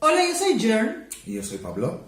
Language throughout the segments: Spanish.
Hola, yo soy Jern. Y yo soy Pablo.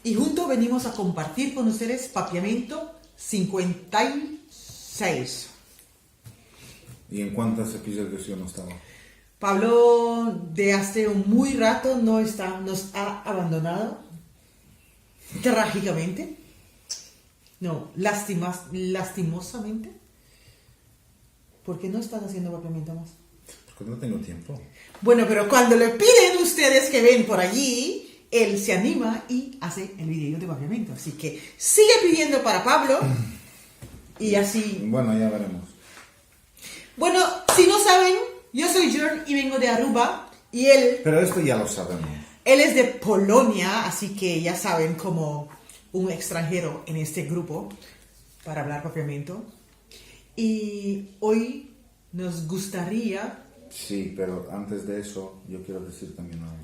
Y juntos venimos a compartir con ustedes Papiamento 56. ¿Y en cuántos episodios yo no estaba? Pablo de hace un muy rato nos ha abandonado. Trágicamente. No, lastimosamente. ¿Por qué no estás haciendo Papiamento más? Porque no tengo tiempo. Bueno, pero cuando le piden ustedes que ven por allí, él se anima y hace el video de Papiamento. Así que sigue pidiendo para Pablo y así. Bueno, ya veremos. Bueno, si no saben, yo soy Jern y vengo de Aruba y él Pero esto ya lo sabemos. es de Polonia, así que ya saben, como un extranjero en este grupo para hablar Papiamento. Y hoy nos gustaría... Sí, pero antes de eso yo quiero decir también algo.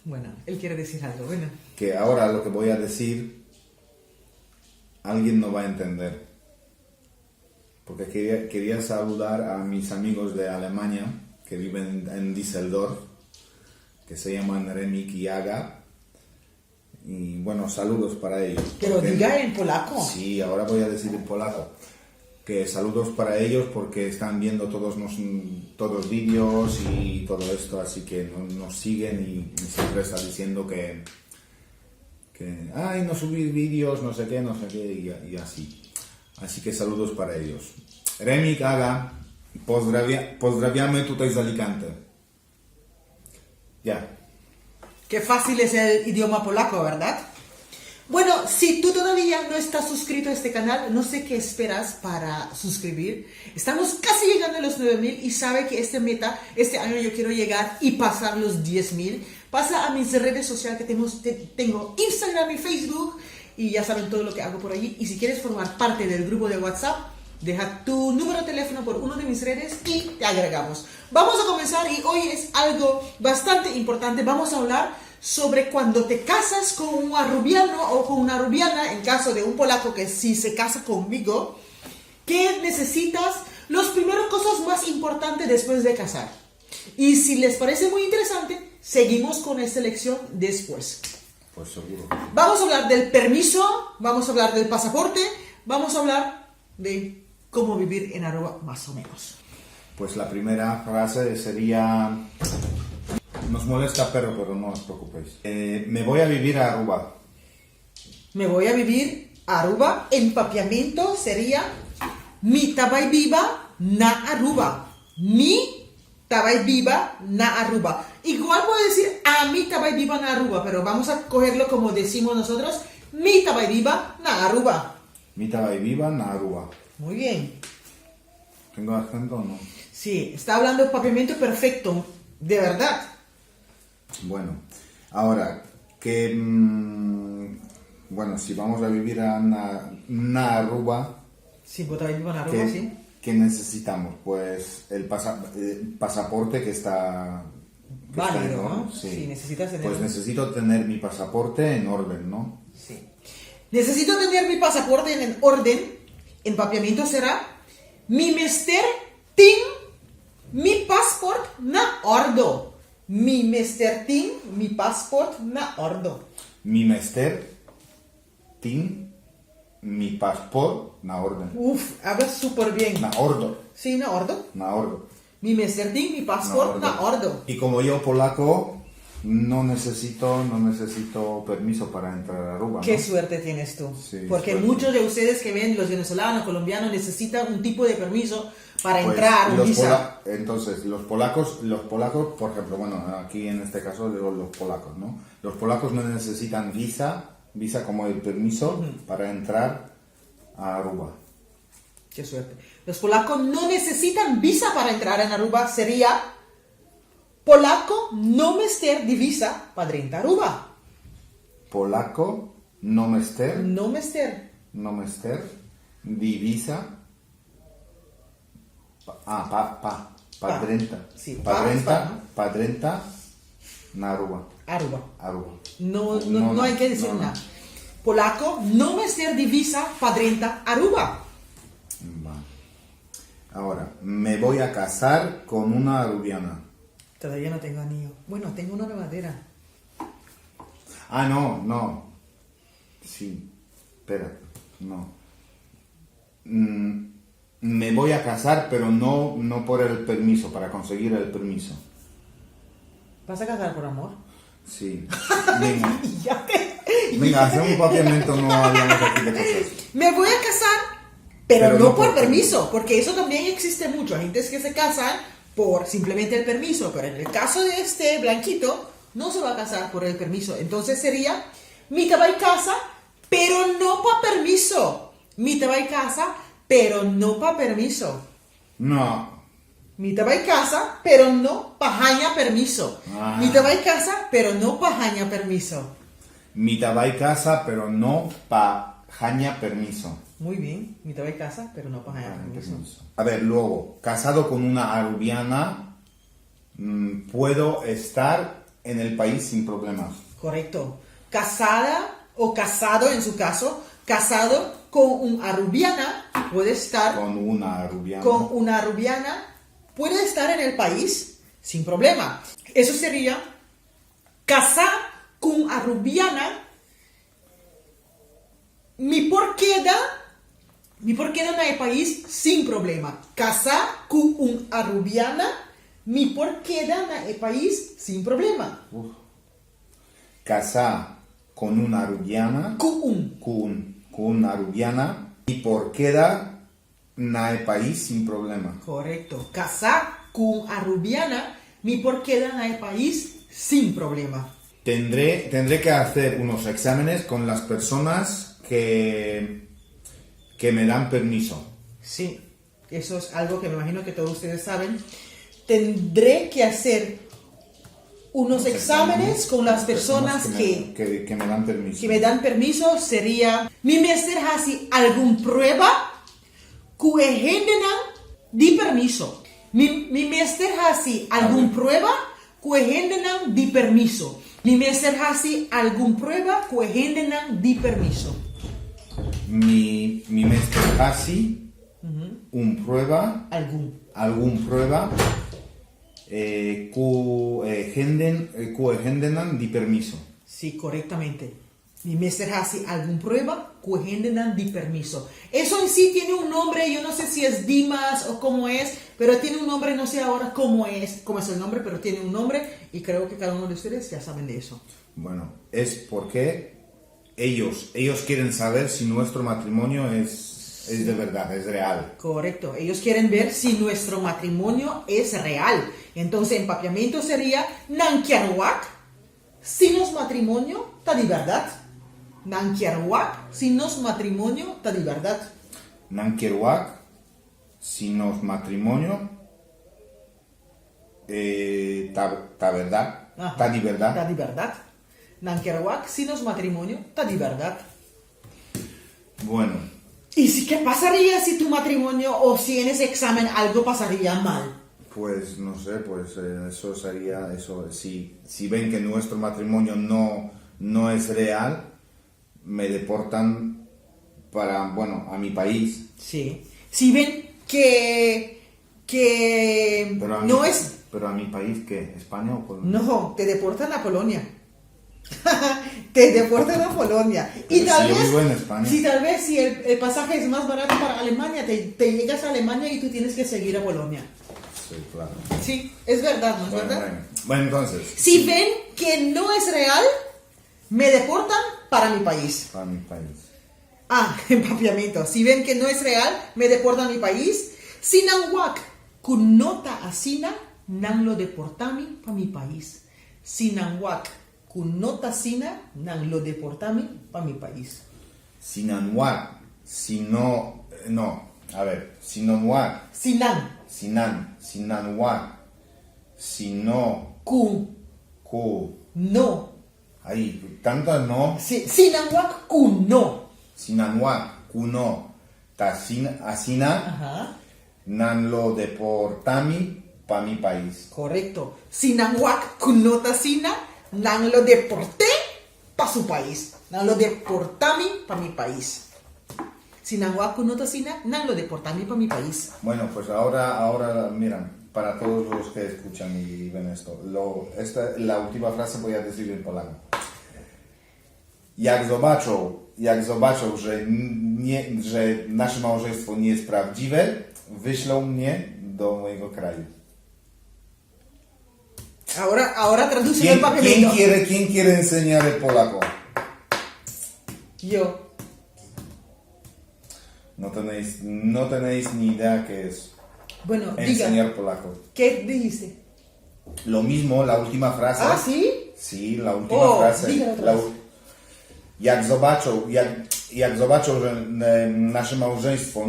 Bueno, él quiere decir algo, bueno. Que ahora lo que voy a decir, alguien no va a entender. Porque quería saludar a mis amigos de Alemania que viven en Düsseldorf, que se llaman Remik y Aga. Y bueno, saludos para ellos. Pero Porque- diga en polaco. Sí, ahora voy a decir en polaco. Que saludos para ellos porque están viendo todos los vídeos y todo esto, así que nos siguen y siempre está diciendo que ay, no subir vídeos, no sé qué, y así. Así que saludos para ellos. Remik, Aga, pozdrawiamy tutaj z Alicante. Ya. Qué fácil es el idioma polaco, ¿verdad? Bueno, si tú todavía no estás suscrito a este canal, no sé qué esperas para suscribir. Estamos casi llegando a los 9,000 y sabe que este año yo quiero llegar y pasar los 10,000. Pasa a mis redes sociales que tengo Instagram y Facebook y ya saben todo lo que hago por allí. Y si quieres formar parte del grupo de WhatsApp, deja tu número de teléfono por uno de mis redes y te agregamos. Vamos a comenzar y hoy es algo bastante importante. Vamos a hablar sobre cuando te casas con un arubiano o con una arubiana, en caso de un polaco que sí se casa conmigo, ¿qué necesitas? Las primeras cosas más importantes después de casar. Y si les parece muy interesante, seguimos con esta lección después. Pues seguro. Vamos a hablar del permiso, vamos a hablar del pasaporte, vamos a hablar de cómo vivir en Aruba más o menos. Pues la primera frase sería... Nos molesta, pero no os preocupéis. Me voy a vivir a Aruba. Me voy a vivir a Aruba. En Papiamento sería mi tabay viva na Aruba. Mi tabay viva na Aruba. Igual puedo decir a mi tabay viva na Aruba, pero vamos a cogerlo como decimos nosotros. Mi tabay viva na Aruba. Mi tabay viva na Aruba. Muy bien. ¿Tengo acento o no? Sí, está hablando Papiamento perfecto. De verdad. Bueno, ahora, bueno, si vamos a vivir a na Aruba, Sí, pues tabay viva na Aruba, sí. ¿qué necesitamos? Pues el pasaporte que está... Válido, en orden, ¿no? Sí, necesitas tener... Pues necesito tener mi pasaporte en orden, ¿no? Sí. Necesito tener mi pasaporte en orden. En Papiamento será mi mester tin mi passport na ordo. Mi mester tin mi passport na ordo. Mi mester, mi pasport, na orden. Uf, hablas súper bien. Na ordo. Sí, na ordo. Na ordo. Mi mester tin mi passport na ordo. Y como yo polaco, no necesito permiso para entrar a Aruba, ¿no? Qué suerte tienes tú. Sí, porque suerte. muchos de ustedes que ven, los venezolanos, colombianos, necesitan un tipo de permiso para Pues, entrar, un visa. Entonces, los polacos, por ejemplo, bueno, aquí en este caso digo los polacos, ¿no? Los polacos no necesitan visa como el permiso para entrar a Aruba. Qué suerte. Los polacos no necesitan visa para entrar en Aruba. Sería polaco no mester di visa para entrar a Aruba. Polaco, no mester di visa. Padrenta. Sí, Padrenta na Aruba. Aruba. Aruba. No hay que decir no. nada. Polaco no mester di visa para entrar a Aruba. Vale. Ahora, me voy a casar con una arubiana. Todavía no tengo anillo. Bueno, tengo uno de madera. Ah, no. Sí, espera, no. Me voy a casar, pero no por el permiso, para conseguir el permiso. ¿Vas a casar por amor? Sí. Venga, Ya te- venga, hacemos un papiamento, no hablamos aquí de cosas. Me voy a casar, pero Pero no no por por permiso, porque eso también existe mucho. Hay gente que se casan por simplemente el permiso, pero en el caso de este blanquito, no se va a casar por el permiso. Entonces sería, mita va y casa, pero no para permiso. Mita va y casa, pero no para permiso. No. Mita va y casa, pero no pajaña permiso. Ah. Mita va y casa, pero no pajaña permiso. Mita va y casa, pero no pajaña permiso. Muy bien, mita va y casa, pero no pajaña permiso. A ver, luego, casado con una arubiana, puedo estar en el país sin problemas. Correcto. Casada o casado en su caso, casado con un arubiana, puede estar Con una arubiana. con una arubiana, puede estar en el país sin problema. Eso sería casar con arubiana. Mi por queda en el país sin problema. Casar con un arubiana, mi por queda en el país sin problema. Casar con una arubiana. Con una arubiana. Y por queda en el país sin problema. Correcto. Casar con arubiana, mi por queda en el país sin problema. Tendré que hacer unos exámenes con las personas que me dan permiso. Sí, eso es algo que me imagino que todos ustedes saben. Tendré que hacer unos exámenes con las personas que me dan permiso. que me dan permiso. Sería, mi mester hasi algún prueba que gendenan di permiso. Mi mester hasi algún prueba que gendenan di permiso. Mi mester hasi algún prueba que gendenan di permiso. Mi mester hasi un prueba, algún prueba que gendenan di permiso. Sí, correctamente. Mi mester hasi algún prueba que gendenan di permiso. Eso en sí tiene un nombre, yo no sé si es Dimas o cómo es, pero tiene un nombre, no sé ahora cómo es el nombre, pero tiene un nombre y creo que cada uno de ustedes ya saben de eso. Bueno, es porque ellos quieren saber si nuestro matrimonio es de verdad, es real. Correcto, ellos quieren ver si nuestro matrimonio es real. Entonces, empapiamiento sería Nankiarwak, si nos matrimonio ta di verdad. Nankiarwak, si nos matrimonio ta di verdad. Nankiarwak, si nos matrimonio ta verdad, Ajá, ta di verdad. Ta di verdad. Nankiarwak, si nos matrimonio ta di verdad. Bueno, ¿Y si qué pasaría si tu matrimonio o si en ese examen algo pasaría mal? pues no sé, pues eso sería eso. Si ven que nuestro matrimonio no es real, me deportan a mi país. Sí. Si ven que no es... Pero a mi país, ¿qué? ¿España o Colombia? No, te deportan a Polonia. Te deportan a Polonia. Y Pero tal si yo vez, vivo en España. si el pasaje es más barato para Alemania, te llegas a Alemania y tú tienes que seguir a Polonia. Sí, claro. Sí, es verdad, ¿no es verdad? Bueno, entonces. Si ven que no es real, me deportan para mi país. Para mi país. Empapiamiento. Si ven que no es real, me deportan a mi país. Sinanwak, kunota asina, nan lo deportami para mi país. Sinanwak, kunota asina, nan lo deportami para mi país. Sinanwak, Sinanwak, Sinanwak, Kun, no. ahí, tantas no. Sí, Sinanwak, kuno. Sinanwak, kuno, asina, Ajá. nan lo deportami pa mi país. Correcto. Sinanwak, kunota asina, nan lo deporté para su país. Nan lo deportami para mi país. Sinanwak, kunota asina, nan lo deportami para mi país. Bueno, pues ahora, mira, para todos los que escuchan y ven esto, la última frase voy a decir en polaco. jak zobaczą, że nasze małżeństwo nie jest prawdziwe, wyślą mnie do mojego kraju. Ahora traduce el papelito. ¿Quién quiere enseñar el polaco? Yo. No tenéis ni idea qué es Bueno, enseñar diga, polaco. ¿qué dijiste? Lo mismo, la última frase. ¿Ah, sí? Sí, la última frase. Dígalo otra vez. Jak zobaczą, że nasze małżeństwo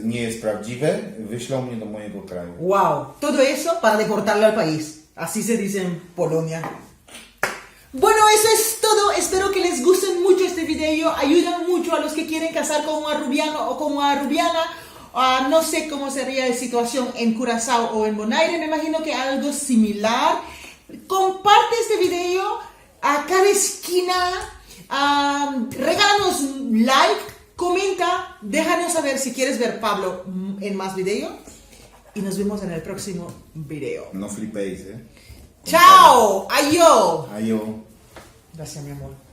nie jest prawdziwe, wyślą mnie do mojego kraju. Wow, todo eso para deportarlo al país. Así se dice en Polonia. Bueno, eso es todo. Espero que les guste mucho este video. Ayudan mucho a los que quieren casar con un rubiano o con una rubiana. No sé cómo sería la situación en Curazao o en Bonaire. Me imagino que algo similar. Comparte este video a cada esquina. Regálanos un like. Comenta. Déjanos saber si quieres ver Pablo en más videos. Y nos vemos en el próximo video. No flipéis, ¡Chao! ¡Ayo! Ayo. Gracias, mi amor.